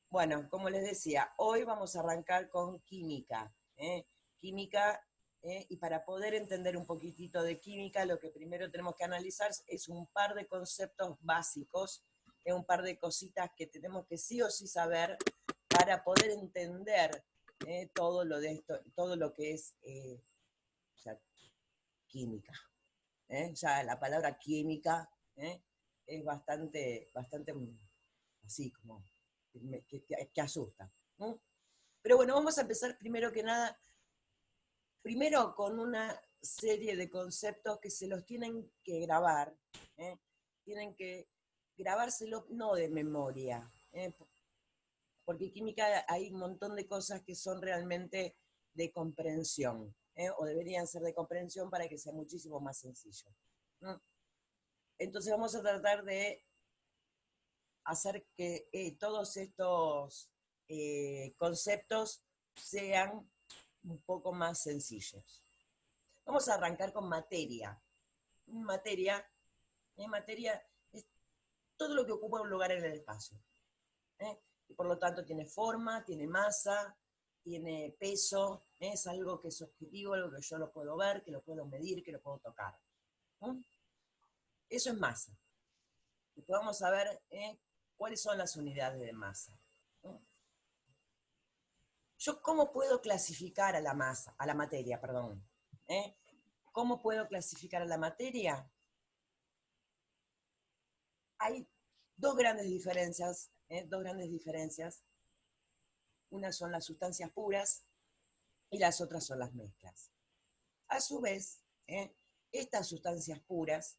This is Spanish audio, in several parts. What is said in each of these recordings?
Bueno, como les decía, hoy vamos a arrancar con química. Química, y para poder entender un poquitito de química, lo que primero tenemos que analizar es un par de conceptos básicos, un par de cositas que tenemos que sí o sí saber para poder entender todo lo de esto, todo lo que es o sea, química. Ya la palabra química es bastante así como que asusta. ¿No? Pero bueno, vamos a empezar primero que nada, primero con una serie de conceptos que se los tienen que grabar, ¿eh? Tienen que grabárselo no de memoria, porque en química hay un montón de cosas que son realmente de comprensión, o deberían ser de comprensión para que sea muchísimo más sencillo. ¿No? Entonces vamos a tratar de hacer que todos estos conceptos sean un poco más sencillos. Vamos a arrancar con materia. Materia, materia es todo lo que ocupa un lugar en el espacio. Y por lo tanto tiene forma, tiene masa, tiene peso, es algo que es objetivo, algo que yo lo puedo ver, que lo puedo medir, que lo puedo tocar. Eso es masa. Después vamos a ver cuáles son las unidades de masa. ¿Yo cómo puedo clasificar a la masa, a la materia, perdón? ¿Eh? ¿Cómo puedo clasificar a la materia? Hay dos grandes diferencias, dos grandes diferencias. Una son las sustancias puras y las otras son las mezclas. A su vez, estas sustancias puras,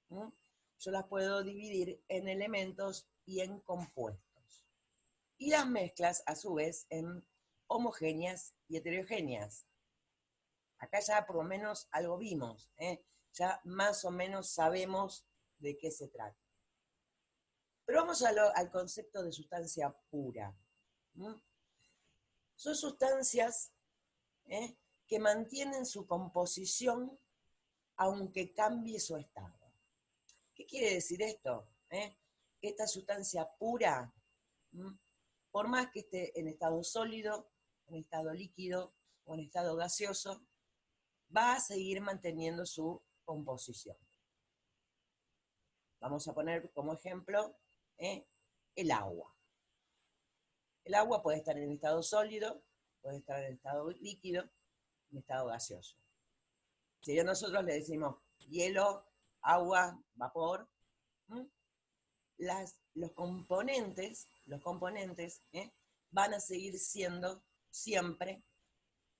yo las puedo dividir en elementos y en compuestos. Y las mezclas, a su vez, en homogéneas y heterogéneas. Acá ya por lo menos algo vimos, ya más o menos sabemos de qué se trata. Pero vamos al concepto de sustancia pura. ¿Mm? Son sustancias que mantienen su composición aunque cambie su estado. ¿Qué quiere decir esto? Que esta sustancia pura, por más que esté en estado sólido, en estado líquido o en estado gaseoso, va a seguir manteniendo su composición. Vamos a poner como ejemplo el agua. El agua puede estar en estado sólido, puede estar en estado líquido, en estado gaseoso. Si nosotros le decimos hielo, agua, vapor, los componentes van a seguir siendo siempre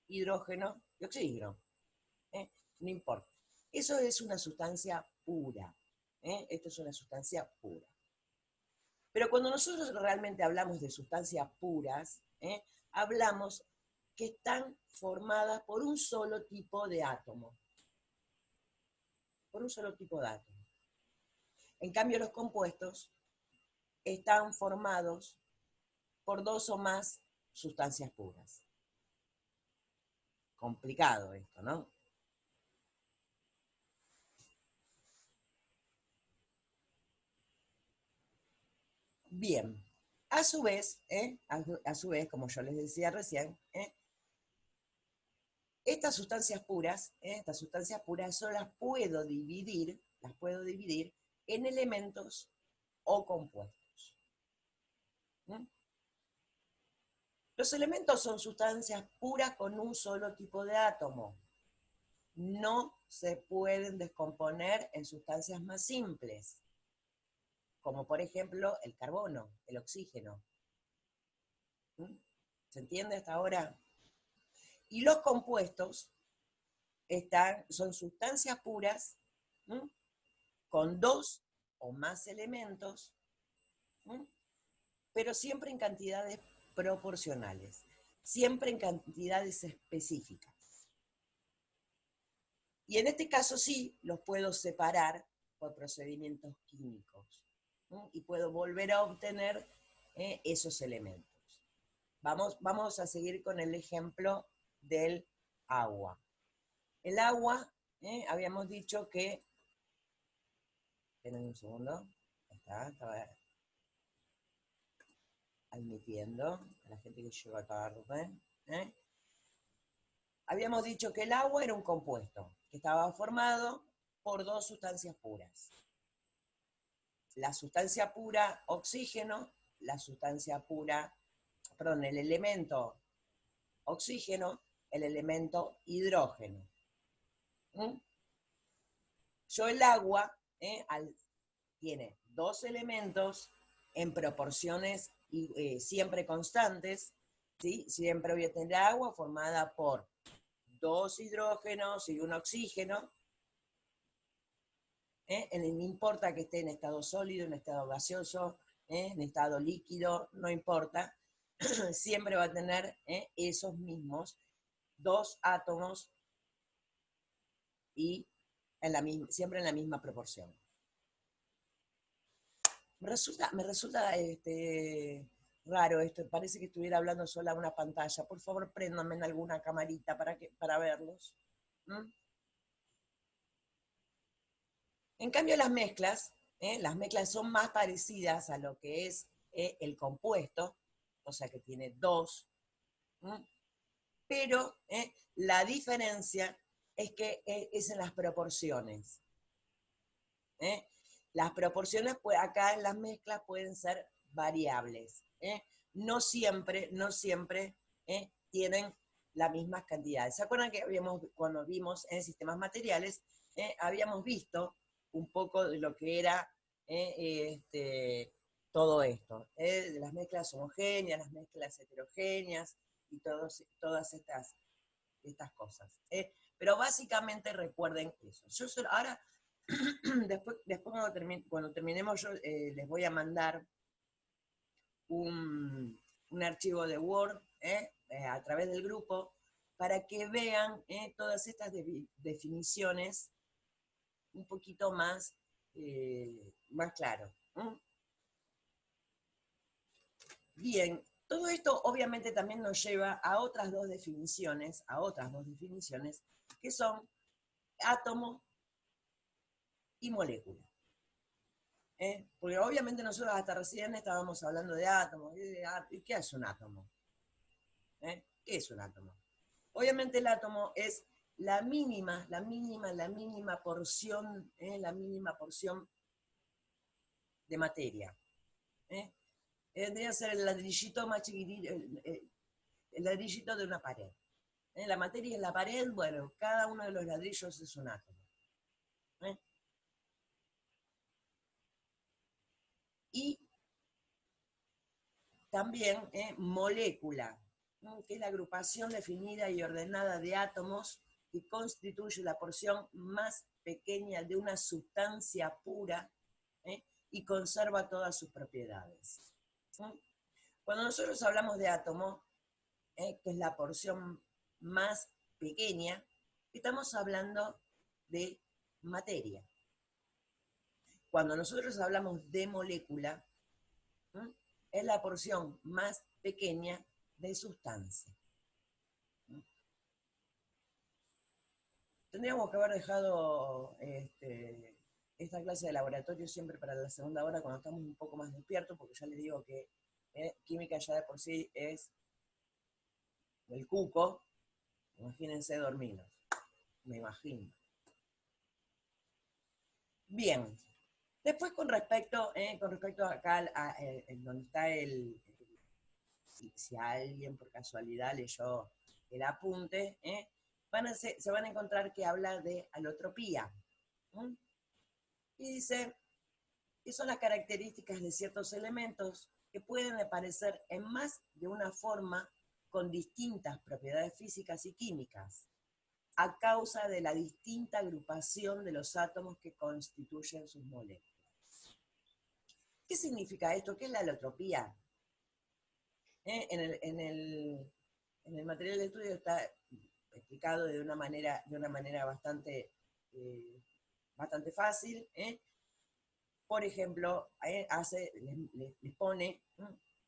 hidrógeno y oxígeno. No importa. Eso es una sustancia pura. Esto es una sustancia pura. Pero cuando nosotros realmente hablamos de sustancias puras, hablamos que están formadas por un solo tipo de átomo. Por un solo tipo de átomo. En cambio, los compuestos están formados por dos o más sustancias puras. Complicado esto, ¿no? Bien. A su vez, como yo les decía recién, estas sustancias puras yo las puedo dividir en elementos o compuestos. ¿Mm? Los elementos son sustancias puras con un solo tipo de átomo. No se pueden descomponer en sustancias más simples, como por ejemplo el carbono, el oxígeno. ¿Mm? ¿Se entiende hasta ahora? Y los compuestos son sustancias puras, ¿m? Con dos o más elementos, ¿m? Pero siempre en cantidades proporcionales, siempre en cantidades específicas. Y en este caso sí los puedo separar por procedimientos químicos, ¿m? Y puedo volver a obtener esos elementos. Vamos a seguir con el ejemplo del agua. El agua, habíamos dicho que... Esperen un segundo. Estaba admitiendo a la gente que llega tarde, habíamos dicho que el agua era un compuesto que estaba formado por dos sustancias puras. La sustancia pura oxígeno, la sustancia pura, perdón, el elemento oxígeno, el elemento hidrógeno. Yo el agua tiene dos elementos en proporciones siempre constantes, ¿sí? Siempre voy a tener agua formada por dos hidrógenos y un oxígeno. No importa que esté en estado sólido, en estado gaseoso, en estado líquido, no importa, siempre va a tener esos mismos dos átomos y siempre en la misma proporción. Me resulta raro esto, parece que estuviera hablando sola a una pantalla. Por favor, préndanme en alguna camarita para verlos. En cambio, las mezclas son más parecidas a lo que es el compuesto, o sea que tiene dos, pero la diferencia es que es en las proporciones. Las proporciones acá en las mezclas pueden ser variables. No siempre tienen las mismas cantidades. ¿Se acuerdan que cuando vimos en sistemas materiales, habíamos visto un poco de lo que era todo esto? Las mezclas homogéneas, las mezclas heterogéneas y todas estas cosas. Pero básicamente recuerden eso. Ahora, después cuando terminemos, yo les voy a mandar un archivo de Word a través del grupo para que vean todas estas definiciones un poquito más claro. Bien, todo esto obviamente también nos lleva a otras dos definiciones, que son átomo y molécula. Porque obviamente nosotros hasta recién estábamos hablando de átomos. ¿Y qué es un átomo? ¿Qué es un átomo? Obviamente el átomo es la mínima porción de materia. Debería ser el ladrillito más chiquitito, el ladrillito de una pared. La materia es la pared, bueno, cada uno de los ladrillos es un átomo. Y también molécula, que es la agrupación definida y ordenada de átomos que constituye la porción más pequeña de una sustancia pura y conserva todas sus propiedades. Cuando nosotros hablamos de átomo, que es la porción más pequeña, estamos hablando de materia. Cuando nosotros hablamos de molécula, es la porción más pequeña de sustancia. Tendríamos que haber dejado esta clase de laboratorio siempre para la segunda hora, cuando estamos un poco más despiertos, porque ya les digo que química ya de por sí es el cuco. Imagínense dormidos, me imagino. Bien, después con respecto acá donde está si alguien por casualidad leyó el apunte, se van a encontrar que habla de alotropía. Y dice que son las características de ciertos elementos que pueden aparecer en más de una forma con distintas propiedades físicas y químicas, a causa de la distinta agrupación de los átomos que constituyen sus moléculas. ¿Qué significa esto? ¿Qué es la alotropía? En el material de estudio está explicado de una manera bastante fácil. Por ejemplo, les pone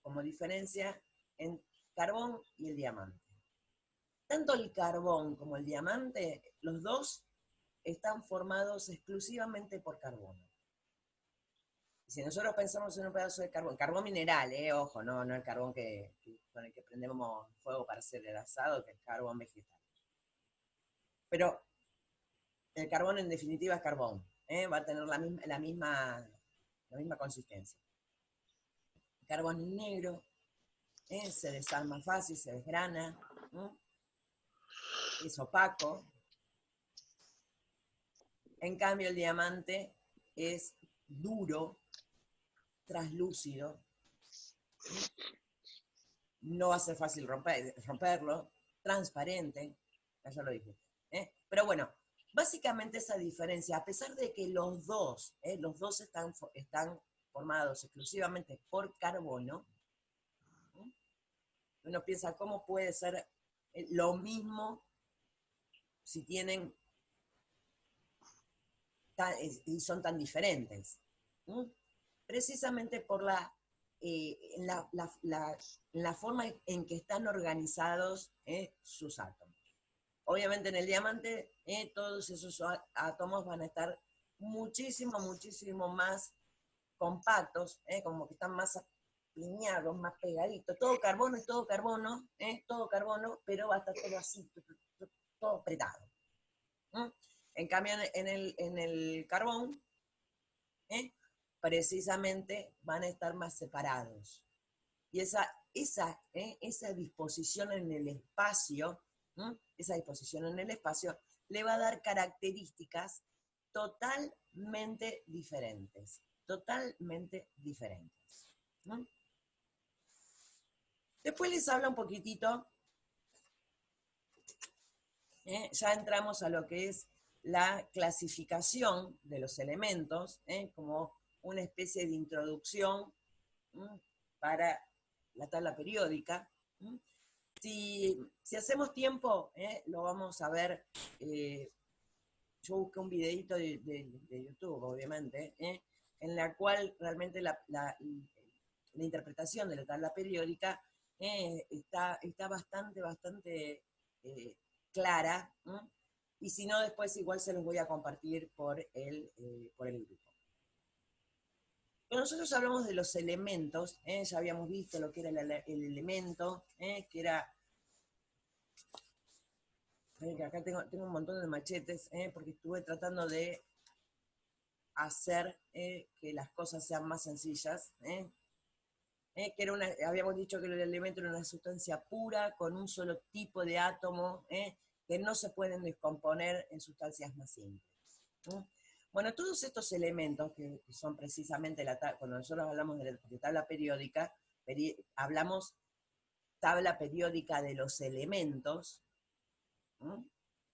como diferencia en carbón y el diamante. Tanto el carbón como el diamante, los dos están formados exclusivamente por carbono. Si nosotros pensamos en un pedazo de carbón mineral, ojo, no el carbón con el que prendemos fuego para hacer el asado, que es carbón vegetal. Pero el carbón en definitiva es carbón, va a tener la misma consistencia. El carbón es negro, se desarma fácil, se desgrana, es opaco. En cambio el diamante es duro, translúcido, no va a ser fácil romperlo, transparente, ya lo dije. Pero bueno, básicamente esa diferencia, a pesar de que los dos están formados exclusivamente por carbono, uno piensa cómo puede ser lo mismo si tienen y son tan diferentes. Precisamente por la forma en que están organizados sus átomos. Obviamente en el diamante todos esos átomos van a estar muchísimo más compactos, como que están más apiñados, más pegaditos. Todo carbono, pero va a estar todo así, todo apretado. En cambio en el carbón, precisamente van a estar más separados. Y esa disposición en el espacio, le va a dar características totalmente diferentes. Después les habla un poquitito, ya entramos a lo que es la clasificación de los elementos, como una especie de introducción para la tabla periódica. Si hacemos tiempo, lo vamos a ver. Yo busqué un videito de YouTube, obviamente, en la cual realmente la interpretación de la tabla periódica está bastante clara, y si no, después igual se los voy a compartir por el grupo. Cuando nosotros hablamos de los elementos, ya habíamos visto lo que era el elemento, que era... Acá tengo un montón de machetes, porque estuve tratando de hacer que las cosas sean más sencillas. Que habíamos dicho que el elemento era una sustancia pura, con un solo tipo de átomo, que no se pueden descomponer en sustancias más simples. Bueno, todos estos elementos, que son precisamente, cuando nosotros hablamos de tabla periódica, hablamos tabla periódica de los elementos.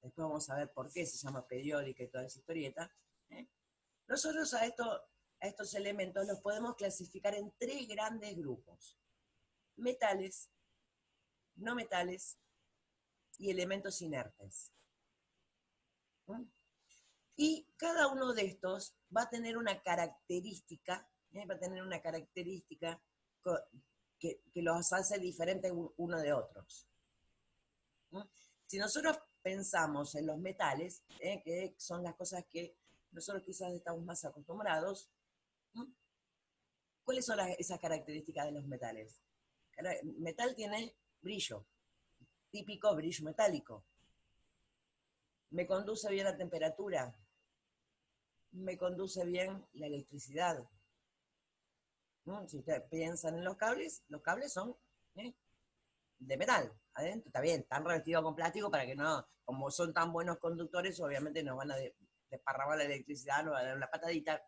Después vamos a ver por qué se llama periódica y toda esa historieta. Nosotros a estos elementos los podemos clasificar en 3 grandes grupos: metales, no metales y elementos inertes. Y cada uno de estos va a tener una característica, que los hace diferentes uno de otros. Si nosotros pensamos en los metales, que son las cosas que nosotros quizás estamos más acostumbrados, ¿cuáles son esas características de los metales? El metal tiene brillo, típico brillo metálico. Me conduce bien la temperatura, me conduce bien la electricidad. Si ustedes piensan en los cables son de metal, adentro, está bien, están revestidos con plástico para que no, como son tan buenos conductores, obviamente nos van a desparramar la electricidad, nos van a dar una patadita,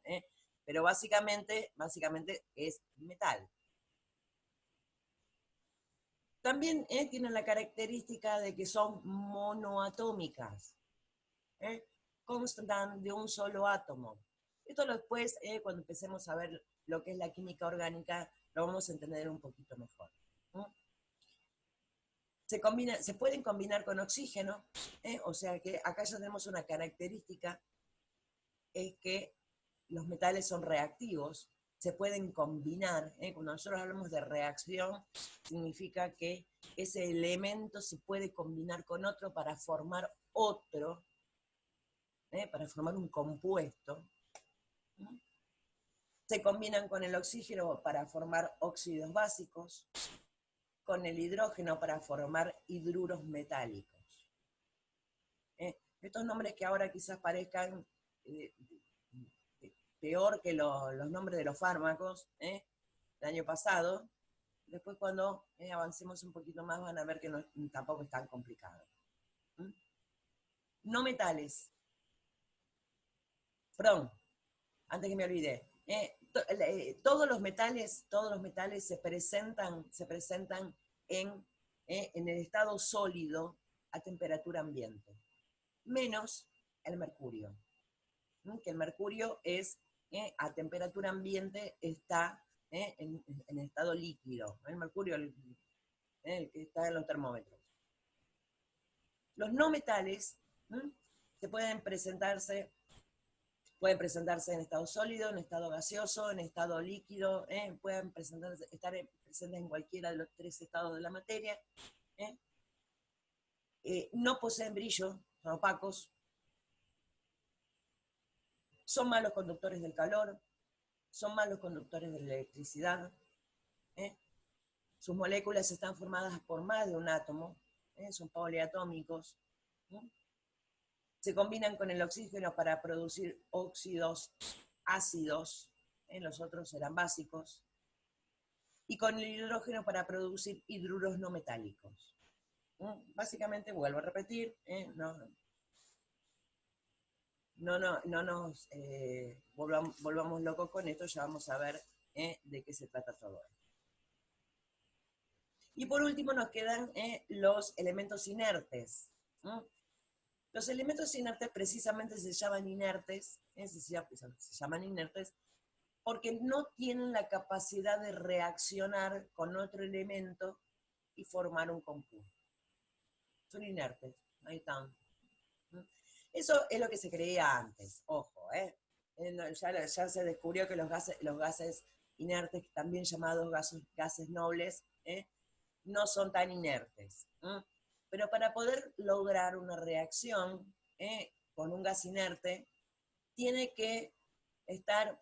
pero básicamente es metal. También tienen la característica de que son monoatómicas, constan de un solo átomo. Esto después, cuando empecemos a ver lo que es la química orgánica, lo vamos a entender un poquito mejor. Se pueden combinar con oxígeno, o sea que acá ya tenemos una característica, es que los metales son reactivos, se pueden combinar. Cuando nosotros hablamos de reacción, significa que ese elemento se puede combinar con otro para formar otro, para formar un compuesto. Se combinan con el oxígeno para formar óxidos básicos, con el hidrógeno para formar hidruros metálicos. Estos nombres que ahora quizás parezcan peor que los nombres de los fármacos del año pasado, después cuando avancemos un poquito más van a ver que no, tampoco es tan complicado. No metales. Perdón, antes que me olvide. Todos los metales se presentan en el estado sólido a temperatura ambiente, menos el mercurio. Que el mercurio es, a temperatura ambiente está en estado líquido. El mercurio, el que está en los termómetros. Los no metales se pueden presentarse en estado sólido, en estado gaseoso, en estado líquido, pueden estar presentes en cualquiera de los 3 estados de la materia. No poseen brillo, son opacos, son malos conductores del calor, son malos conductores de la electricidad. Sus moléculas están formadas por más de un átomo, son poliatómicos. Se combinan con el oxígeno para producir óxidos ácidos, los otros serán básicos, y con el hidrógeno para producir hidruros no metálicos. Básicamente, vuelvo a repetir, no nos volvamos locos con esto, ya vamos a ver de qué se trata todo esto. Y por último nos quedan los elementos inertes. Los elementos inertes precisamente se llaman inertes, se llaman inertes porque no tienen la capacidad de reaccionar con otro elemento y formar un compuesto. Son inertes, ahí están. Eso es lo que se creía antes, ojo, ya se descubrió que los gases inertes, también llamados gases nobles, no son tan inertes. Pero para poder lograr una reacción con un gas inerte, tiene que estar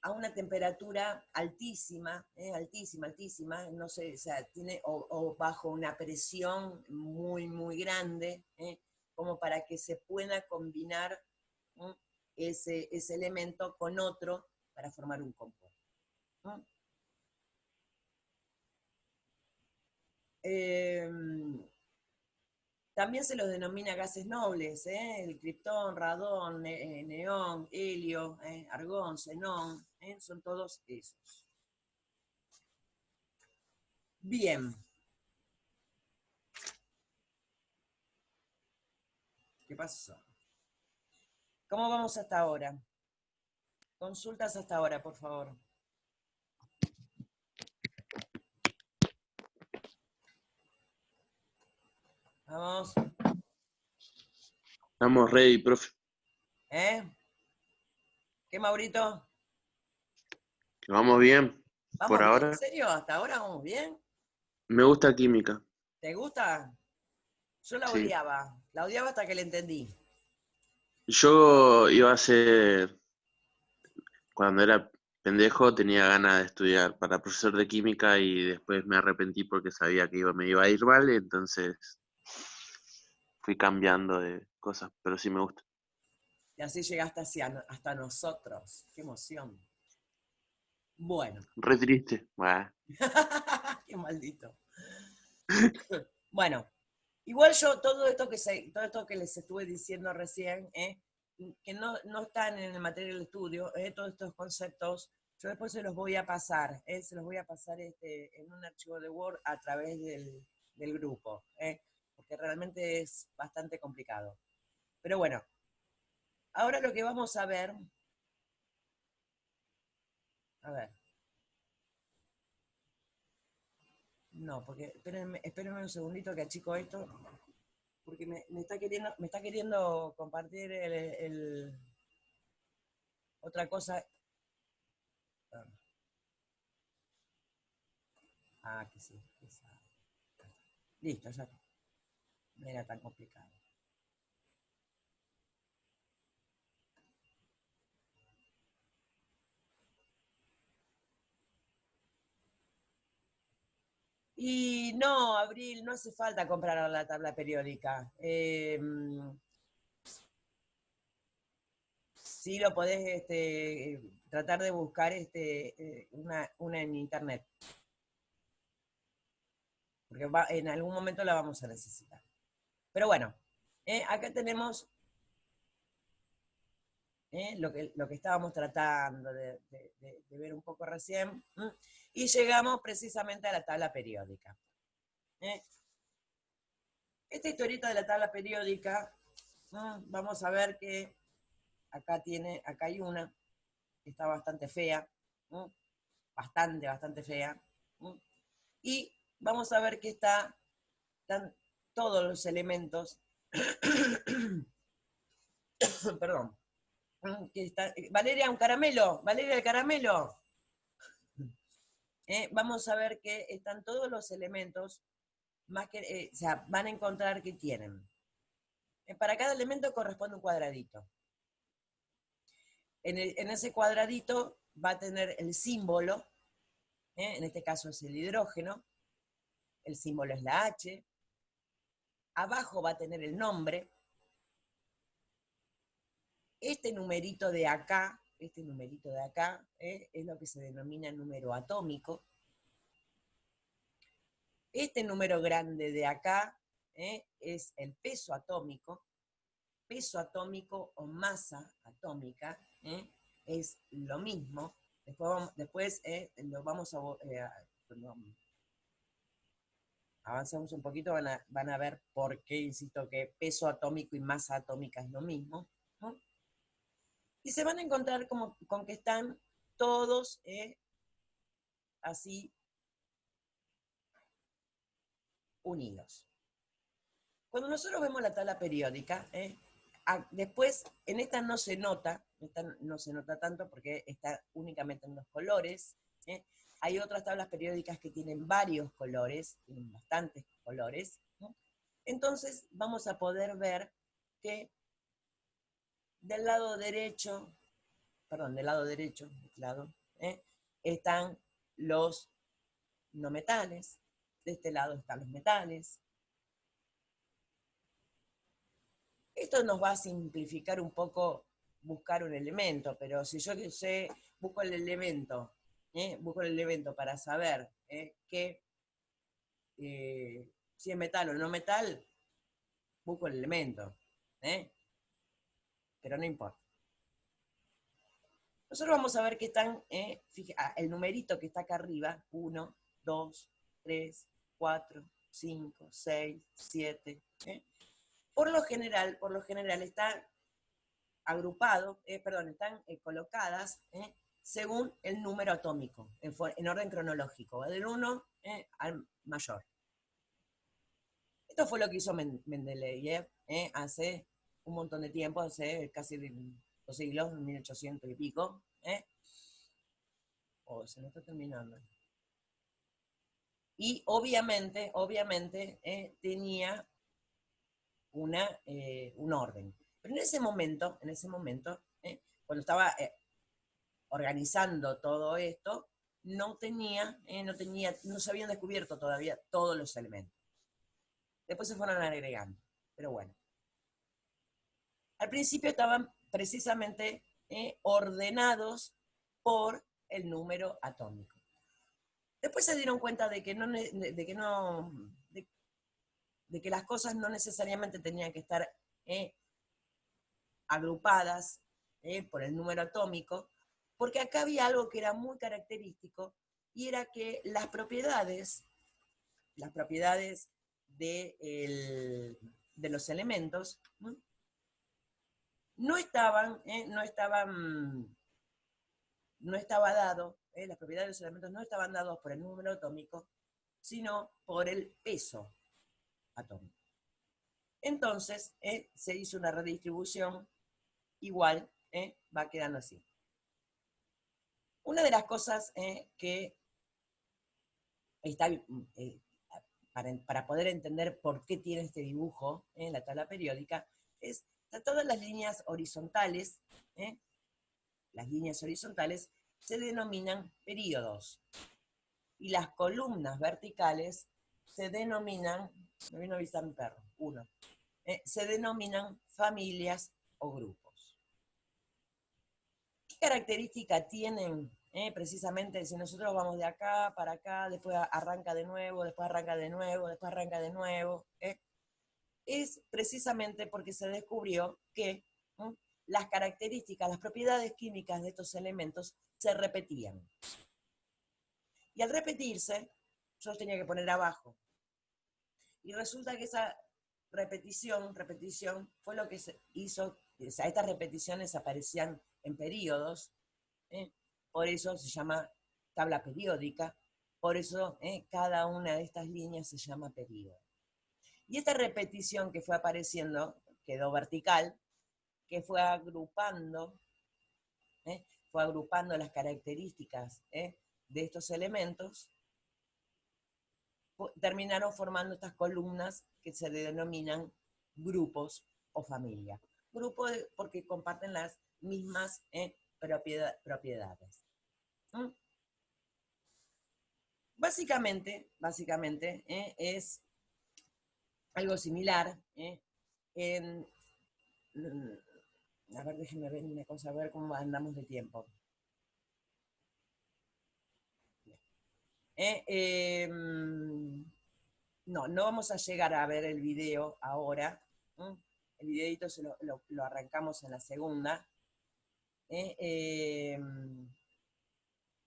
a una temperatura altísima, altísima, no sé, o sea, o bajo una presión muy, muy grande, como para que se pueda combinar ese elemento con otro para formar un compuesto. También se los denomina gases nobles, el criptón, radón, neón, helio, argón, xenón, son todos esos. Bien. ¿Qué pasó? ¿Cómo vamos hasta ahora? Consultas hasta ahora, por favor. Vamos. Estamos ready, profe. ¿Qué, Maurito? Que vamos bien. ¿Vamos Por bien? ahora. ¿En serio? ¿Hasta ahora vamos bien? Me gusta química. ¿Te gusta? Yo la Sí. odiaba. La odiaba hasta que la entendí. Yo iba a ser, cuando era pendejo, tenía ganas de estudiar para profesor de química y después me arrepentí porque sabía que me iba a ir mal, entonces fui cambiando de cosas, pero sí me gusta. Y así llegaste hasta nosotros. ¡Qué emoción! Bueno. Re triste. Bah. ¡Qué maldito! Bueno, igual yo todo esto que les estuve diciendo recién, que no están en el material de estudio, todos estos conceptos, yo después se los voy a pasar, en un archivo de Word a través del grupo, porque realmente es bastante complicado. Pero bueno, ahora lo que vamos a ver, no, porque espérenme un segundito que achico esto, porque me está queriendo compartir otra cosa. Que sí. Listo, ya no era tan complicado. Y no, Abril, no hace falta comprar la tabla periódica. Sí lo podés tratar de buscar una en internet, porque en algún momento la vamos a necesitar. Pero bueno, acá tenemos lo que estábamos tratando de ver un poco recién, y llegamos precisamente a la tabla periódica. Esta historieta de la tabla periódica, vamos a ver que acá hay una que está bastante fea, bastante fea, y vamos a ver que están todos los elementos, perdón, que está, Valeria, un caramelo, Valeria, el caramelo. Vamos a ver que están todos los elementos, más que, o sea, van a encontrar que tienen. Para cada elemento corresponde un cuadradito. En ese cuadradito va a tener el símbolo, en este caso es el hidrógeno, el símbolo es la H, abajo va a tener el nombre, este numerito de acá es lo que se denomina número atómico. Este número grande de acá es el peso atómico o masa atómica, es lo mismo. Después lo vamos a... avancemos un poquito, van a ver por qué insisto que peso atómico y masa atómica es lo mismo, ¿no? Y se van a encontrar con que están todos así unidos. Cuando nosotros vemos la tabla periódica, después en esta no se nota tanto porque está únicamente en dos colores. Hay otras tablas periódicas que tienen varios colores, tienen bastantes colores, ¿no? Entonces vamos a poder ver que del lado derecho, están los no metales, de este lado están los metales. Esto nos va a simplificar un poco buscar un elemento, pero si yo busco el elemento para saber si es metal o no metal, busco el elemento, pero no importa. Nosotros vamos a ver que están, el numerito que está acá arriba, 1, 2, 3, 4, 5, 6, 7, por lo general están agrupados, están colocadas según el número atómico, en orden cronológico, del 1 al mayor. Esto fue lo que hizo Mendeleev hace un montón de tiempo, hace casi 2 siglos, 1800 y pico. Se me está terminando. Y obviamente tenía un orden. Pero en ese momento, cuando estaba organizando todo esto, no se habían descubierto todavía todos los elementos. Después se fueron agregando, pero bueno. Al principio estaban precisamente ordenados por el número atómico. Después se dieron cuenta de que las cosas no necesariamente tenían que estar agrupadas por el número atómico, porque acá había algo que era muy característico, y era que las propiedades de los elementos no estaba dado, las propiedades de los elementos no estaban dados por el número atómico, sino por el peso atómico. Entonces, se hizo una redistribución igual, va quedando así. Una de las cosas que está, para poder entender por qué tiene este dibujo en la tabla periódica, es todas las líneas horizontales, las líneas horizontales se denominan períodos. y las columnas verticales se denominan, me vino a visitar mi perro, se denominan familias o grupos. ¿Qué característica tienen? Precisamente si nosotros vamos de acá para acá, después arranca de nuevo, después arranca de nuevo, después arranca de nuevo, es precisamente porque se descubrió que las características, las propiedades químicas de estos elementos se repetían. Y al repetirse, yo los tenía que poner abajo. Y resulta que esa repetición fue lo que se hizo, o sea, estas repeticiones aparecían en periodos, por eso se llama tabla periódica, por eso cada una de estas líneas se llama periodo. Y esta repetición que fue apareciendo quedó vertical, que fue agrupando las características de estos elementos, terminaron formando estas columnas que se denominan grupos o familias. Grupos porque comparten las mismas propiedades. Básicamente es algo similar a ver, déjenme ver una cosa, a ver cómo andamos de tiempo. No vamos a llegar a ver el video ahora. El videito lo arrancamos en la segunda. En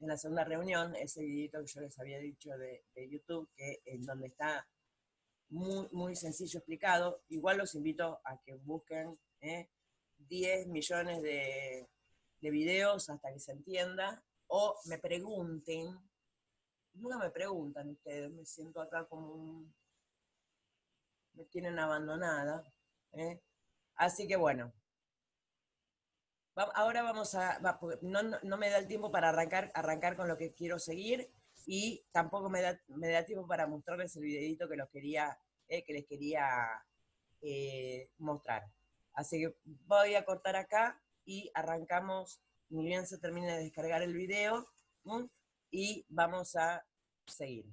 la segunda reunión, ese videito que yo les había dicho de YouTube, en donde está muy, muy sencillo explicado. Igual los invito a que busquen 10 millones de videos hasta que se entienda, o me pregunten. Nunca me preguntan ustedes, me siento acá como me tienen abandonada. Así que bueno, ahora vamos a, no me da el tiempo para arrancar con lo que quiero seguir, y tampoco me da tiempo para mostrarles el videito que les quería mostrar. Así que voy a cortar acá y arrancamos, ni bien se termine de descargar el video, y vamos a seguir.